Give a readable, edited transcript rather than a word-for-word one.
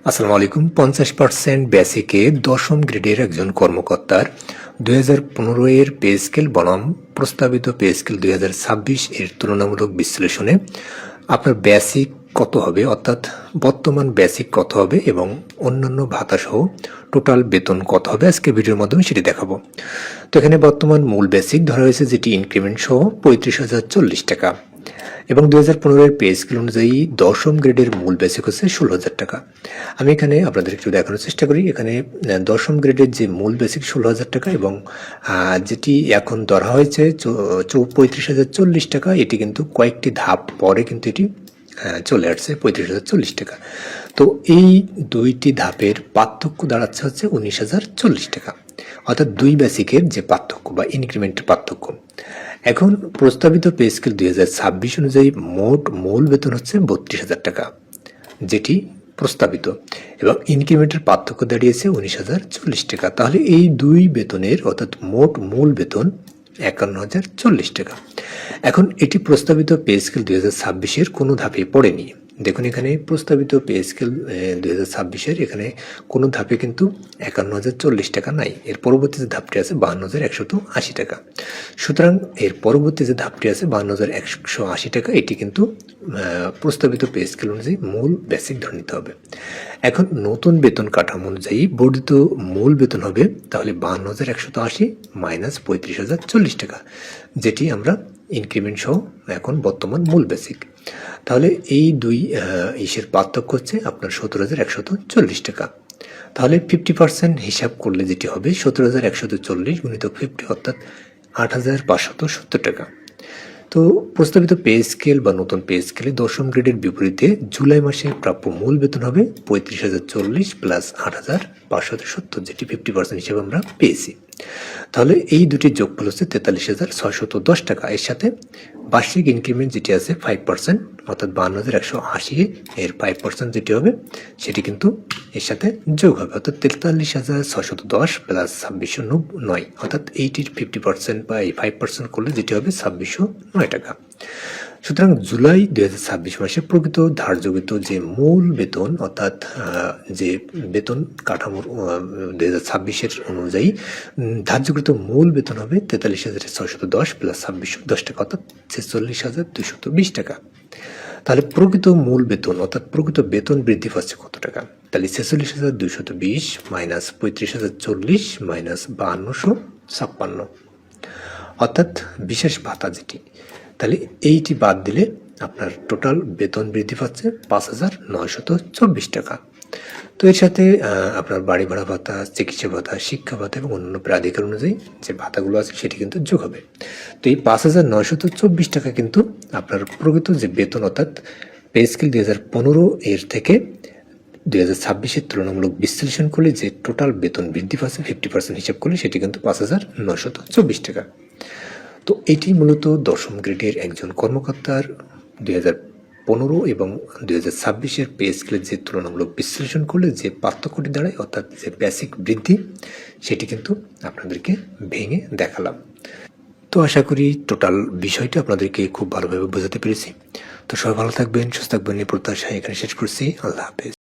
আসসালামু আলাইকুম। 50% বেসিকে দশম গ্রেডের একজন কর্মকর্তার 2015 এর পে স্কেল বনাম প্রস্তাবিত পে স্কেল 2026 এর তুলনামূলক বিশ্লেষণে আপনার বেসিক কত হবে, অর্থাৎ বর্তমান বেসিক কত হবে এবং অন্যান্য ভাতা সহ টোটাল বেতন কত হবে, আজকে ভিডিওর মাধ্যমে সেটি দেখাবো। তো এখানে বর্তমান মূল বেসিক ধরা হয়েছে, যেটি ইনক্রিমেন্ট সহ 35,040 টাকা এবং 2015 এর পে স্কেল অনুযায়ী দশম গ্রেডের মূল বেসিক হচ্ছে 16,000 টাকা। আমি এখানে আপনাদের একটু দেখানোর চেষ্টা করি। এখানে দশম গ্রেডের যে মূল বেসিক 16,000 টাকা এবং যেটি এখন ধরা হয়েছে 35,040 টাকা, এটি কিন্তু কয়েকটি ধাপ পরে কিন্তু এটি চলে আসছে 35,040 টাকা। তো এই দুইটি ধাপের পার্থক্য দাঁড়াচ্ছে হচ্ছে 19,040 টাকা, অর্থাৎ দুই বেসিকের যে পার্থক্য বা ইনক্রিমেন্টের পার্থক্য। এখন প্রস্তাবিত পে স্কেল 2026 অনুযায়ী মোট মূল বেতন হচ্ছে 32,000 টাকা, যেটি প্রস্তাবিত, এবং ইনক্রিমেন্টের পার্থক্য দাঁড়িয়েছে 19,040 টাকা। তাহলে এই দুই বেতনের অর্থাৎ মোট মূল বেতন 51,040 টাকা। এখন এটি প্রস্তাবিত পে স্কেল 2026 কোনো ধাপে পড়েনি। দেখুন, এখানে প্রস্তাবিত পে স্কেল 2026 এখানে কোনো ধাপে কিন্তু 51,040 টাকা নাই। এর পরবর্তী যে ধাপটি আছে 52,180 টাকা। সুতরাং এর পরবর্তী যে ধাপটি আছে 52,180 টাকা, এটি কিন্তু প্রস্তাবিত পে স্কেল অনুযায়ী মূল বেসিক ধরে নিতে হবে। এখন নতুন বেতন কাঠামো অনুযায়ী বর্ধিত মূল বেতন হবে তাহলে 52,180 মাইনাস 35,040 টাকা, যেটি আমরা ইনক্রিমেন্ট সহ এখন বর্তমান মূল বেসিক। তাহলে এই দুই ইসের পার্থক্য হচ্ছে আপনার 17,140 টাকা। তাহলে 50% হিসাব করলে যেটি হবে 17,140 গুণিতক 50, অর্থাৎ 8,570 টাকা। তো প্রস্তাবিত পে স্কেল বা নতুন পে স্কেলে দশম গ্রেডের বিপরীতে জুলাই মাসে প্রাপ্য মূল বেতন হবে 35,040 প্লাস 8,570, যেটি 50% হিসেবে আমরা পেয়েছি। তাহলে এই দুটি যোগফল হচ্ছে 43,610 টাকা। এর সাথে বার্ষিক ইনক্রিমেন্ট যেটি আছে 5%, অর্থাৎ 52,180 এর 5% যেটি হবে সেটি কিন্তু এর সাথে যোগ হবে, অর্থাৎ 43,610 প্লাস 2,609, অর্থাৎ এইটির 50% বা এই 5% করলে যেটি হবে 2,609 টাকা। সুতরাং জুলাই 2026 মাসে প্রকৃত ধার্যকৃত যে মূল বেতন, অর্থাৎ যে বেতন কাঠামোর 2026 অনুযায়ী ধার্যকৃত মূল বেতন হবে 43,610 প্লাস 2,610 টাকা, অর্থাৎ 46,220 টাকা। তাহলে প্রকৃত মূল বেতন অর্থাৎ প্রকৃত বেতন বৃদ্ধি পাচ্ছে কত টাকা? তাহলে 46,220 মাইনাস 35,040 মাইনাস 5,256, অর্থাৎ বিশেষ ভাতা যেটি, তাহলে এইটি বাদ দিলে আপনার টোটাল বেতন বৃদ্ধি পাচ্ছে 5,924 টাকা। তো এর সাথে আপনার বাড়ি ভাড়া ভাতা, চিকিৎসা ভাতা, শিক্ষা ভাতা এবং অন্যান্য প্রাধিকার অনুযায়ী যে ভাতাগুলো আছে সেটি কিন্তু যোগ হবে। তো এই 5,924 টাকা কিন্তু আপনার প্রকৃত যে বেতন, অর্থাৎ পে স্কেল 2015 এর থেকে 2026 এর তুলনামূলক বিশ্লেষণ করলে যে টোটাল বেতন বৃদ্ধি পাচ্ছে 50% হিসাব করলে সেটি কিন্তু 5,924 টাকা। তো এটি মূলত দশম গ্রেডের একজন কর্মকর্তার 2015 এবং 2026 এর পে স্কেলের যে তুলনামূলক বিশ্লেষণ করলে যে পার্থক্যটি দাঁড়ায়, অর্থাৎ যে বেসিক বৃদ্ধি, সেটি কিন্তু আপনাদেরকে ভেঙে দেখালাম। তো আশা করি টোটাল বিষয়টি আপনাদেরকে খুব ভালোভাবে বোঝাতে পেরেছি। তো সবাই ভালো থাকবেন, সুস্থ থাকবেন, এই প্রত্যাশায় এখানে শেষ করছি। আল্লাহ হাফেজ।